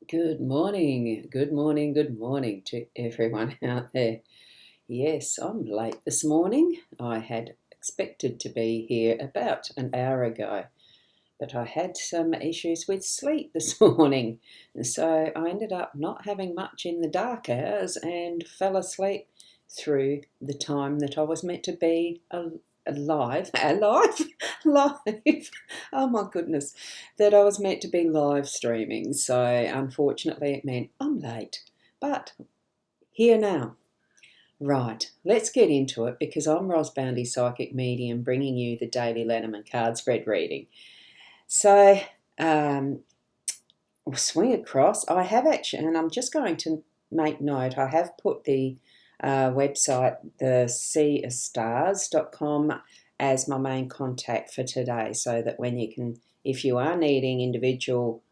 Good morning, good morning to everyone out there. Yes, I'm late this morning. I had expected to be here about an hour ago, but I had some issues with sleep this morning. And so I ended up not having much in the dark hours and fell asleep through the time that I was meant to be alive. Live. Oh my goodness, that I was meant to be live streaming. So unfortunately, it meant I'm late, but here now. Right, let's get into it because I'm Ros Bounty Psychic Medium, bringing you the daily Lenormand card spread reading. So we'll swing across. I have actually, and I'm just going to make note, I have put the website, the seaofstars.com, as my main contact for today, so that when you can, if you are needing individual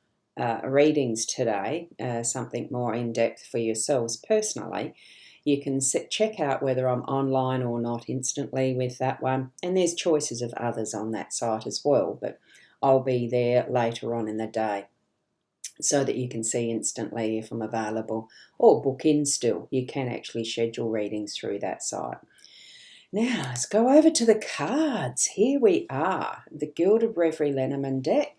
readings today, something more in depth for yourselves personally, you can check out whether I'm online or not instantly with that one. And there's choices of others on that site as well, but I'll be there later on in the day so that you can see instantly if I'm available, or book in still. You can actually schedule readings through that site. Now, let's go over to the cards. Here we are, the Gilded Reverie Lenormand deck.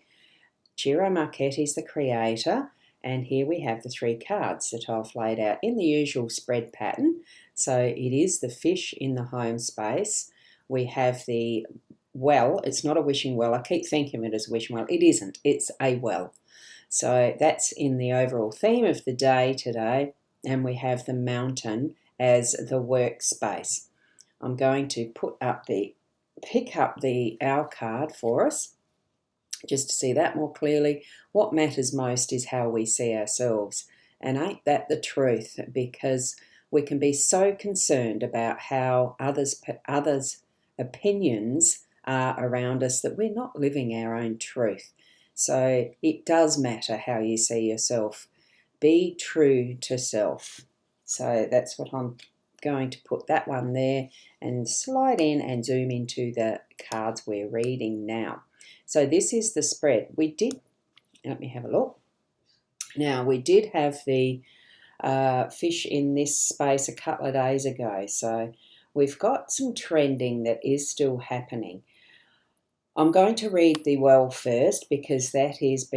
Ciro Marchetti is the creator, and here we have the three cards that I've laid out in the usual spread pattern. So it is the fish in the home space. We have the well. It's not a wishing well. I keep thinking of it as a wishing well. It isn't. It's a well. So that's in the overall theme of the day today. And we have the mountain as the workspace. I'm going to pick up the owl card for us, just to see that more clearly. What matters most is how we see ourselves. And ain't that the truth? Because we can be so concerned about how others' opinions are around us that we're not living our own truth. So it does matter how you see yourself. Be true to self. So that's what I'm going to put that one there and slide in and zoom into the cards we're reading now. So this is the spread. Let me have a look. Now, we did have the fish in this space a couple of days ago. So we've got some trending that is still happening. I'm going to read the well first because that is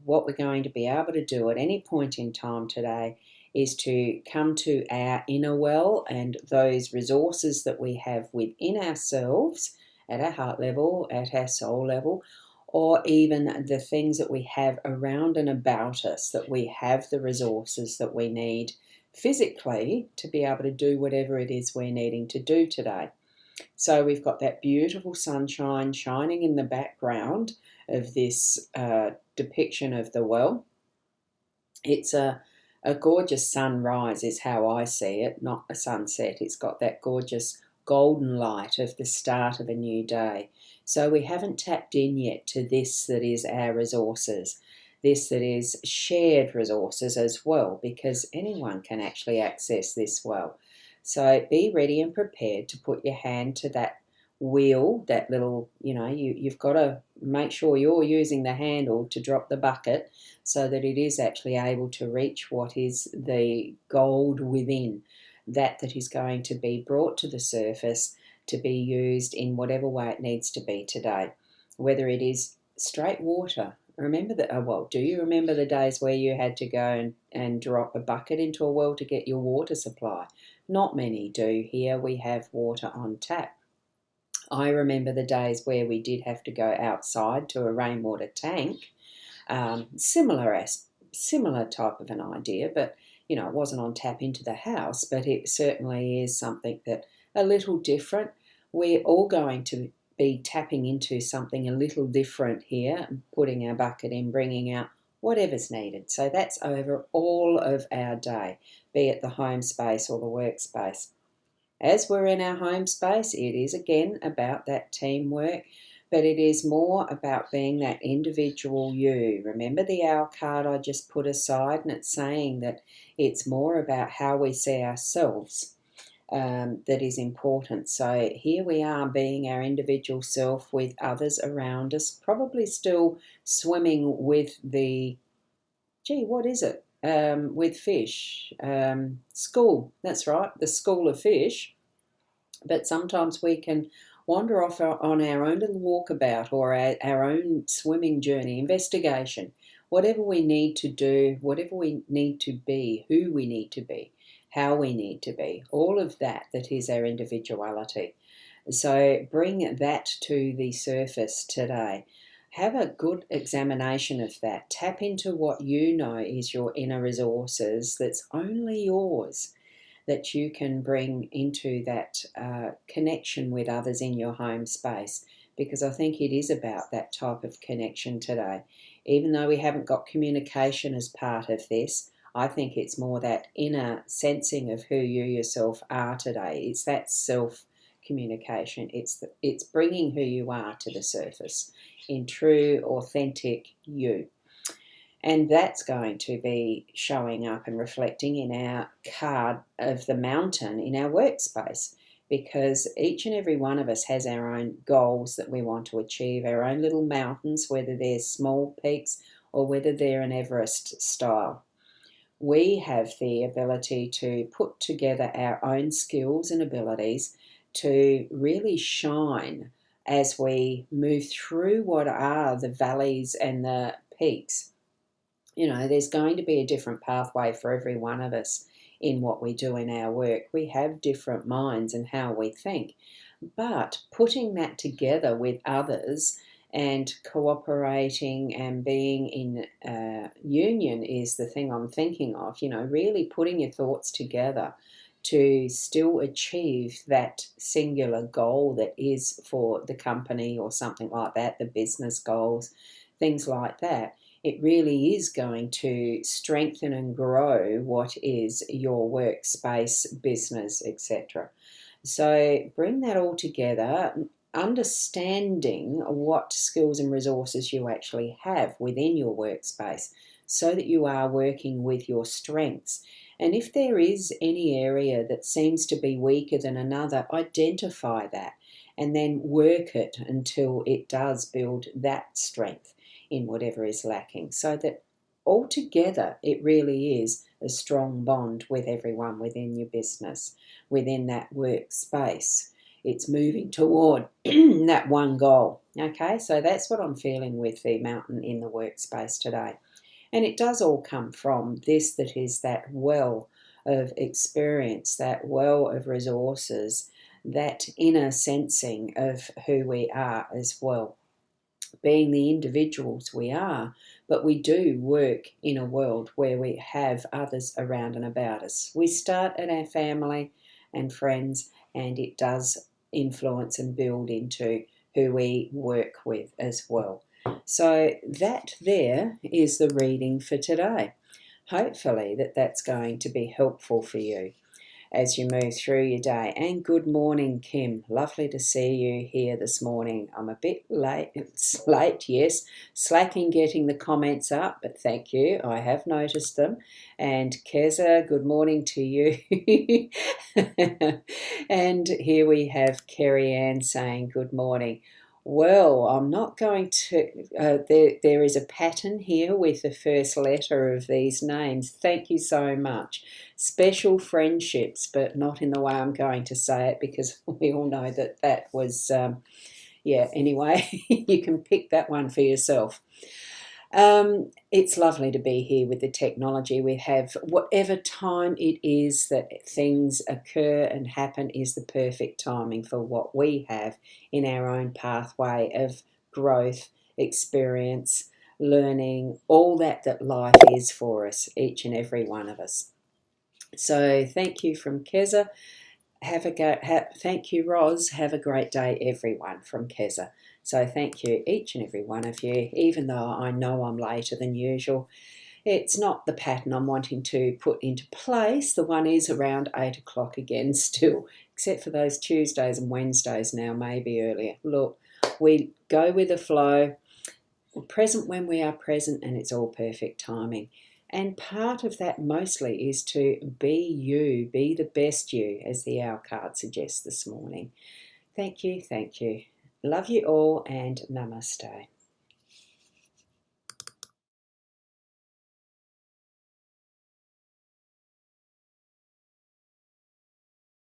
what we're going to be able to do at any point in time today is to come to our inner well and those resources that we have within ourselves at our heart level, at our soul level, or even the things that we have around and about us, that we have the resources that we need physically to be able to do whatever it is we're needing to do today. So we've got that beautiful sunshine shining in the background of this depiction of the well. It's a gorgeous sunrise is how I see it, not a sunset. It's got that gorgeous golden light of the start of a new day. So we haven't tapped in yet to this that is our resources, this that is shared resources as well, because anyone can actually access this well. So be ready and prepared to put your hand to that wheel, that little, you've got to make sure you're using the handle to drop the bucket so that it is actually able to reach what is the gold within, that is going to be brought to the surface to be used in whatever way it needs to be today. Whether it is straight water. Remember that, do you remember the days where you had to go and drop a bucket into a well to get your water supply? Not many do. Here we have water on tap. I remember the days where we did have to go outside to a rainwater tank. Similar type of an idea, but it wasn't on tap into the house, but it certainly is something that a little different. We're all going to be tapping into something a little different here, putting our bucket in, bringing out whatever's needed. So that's over all of our day, be it the home space or the workspace. As we're in our home space, it is again about that teamwork, but it is more about being that individual you. Remember the owl card I just put aside, and it's saying that it's more about how we see ourselves that is important. So here we are being our individual self with others around us, probably still swimming with the gee, what is it with fish? School, that's right, the school of fish. But sometimes we can wander off on our own little walkabout or our own swimming journey, investigation, whatever we need to do, whatever we need to be, who we need to be, how we need to be, all of that is our individuality. So bring that to the surface today. Have a good examination of that. Tap into what you know is your inner resources that's only yours, that you can bring into that connection with others in your home space, because I think it is about that type of connection today. Even though we haven't got communication as part of this, I think it's more that inner sensing of who you yourself are today. It's that self communication. It's bringing who you are to the surface in true, authentic you. And that's going to be showing up and reflecting in our card of the mountain in our workspace, because each and every one of us has our own goals that we want to achieve, our own little mountains, whether they're small peaks or whether they're an Everest style. We have the ability to put together our own skills and abilities to really shine as we move through what are the valleys and the peaks. You know, there's going to be a different pathway for every one of us in what we do in our work. We have different minds and how we think, but putting that together with others and cooperating and being in union is the thing I'm thinking of. You know, really putting your thoughts together to still achieve that singular goal that is for the company or something like that, the business goals, things like that. It really is going to strengthen and grow what is your workspace, business, etc. So bring that all together, understanding what skills and resources you actually have within your workspace so that you are working with your strengths. And if there is any area that seems to be weaker than another, identify that and then work it until it does build that strength in whatever is lacking, so that altogether it really is a strong bond with everyone within your business, within that workspace. It's moving toward that one goal. Okay, so that's what I'm feeling with the mountain in the workspace today. And it does all come from this, that is that well of experience, that well of resources, that inner sensing of who we are as well, being the individuals we are, but we do work in a world where we have others around and about us. We start at our family and friends, and it does influence and build into who we work with as well. So that there is the reading for today. Hopefully that's going to be helpful for you as you move through your day. And good morning, Kim. Lovely to see you here this morning. I'm a bit late, yes, slacking getting the comments up, but thank you. I have noticed them. And Keza, good morning to you. And here we have Kerry Ann saying good morning. Well, I'm not going to, there is a pattern here with the first letter of these names. Thank you so much. Special friendships, but not in the way I'm going to say it, because we all know that was, anyway, you can pick that one for yourself. It's lovely to be here with the technology we have. Whatever time it is that things occur and happen is the perfect timing for what we have in our own pathway of growth, experience, learning, all that life is for us, each and every one of us. So thank you from Keza. Thank you, Roz. Have a great day, everyone, from Keza. So thank you, each and every one of you, even though I know I'm later than usual. It's not the pattern I'm wanting to put into place. The one is around 8 o'clock again still, except for those Tuesdays and Wednesdays now, maybe earlier. Look, we go with the flow. We're present when we are present, and it's all perfect timing. And part of that mostly is to be you, be the best you, as the Owl card suggests this morning. Thank you, thank you. Love you all, and namaste.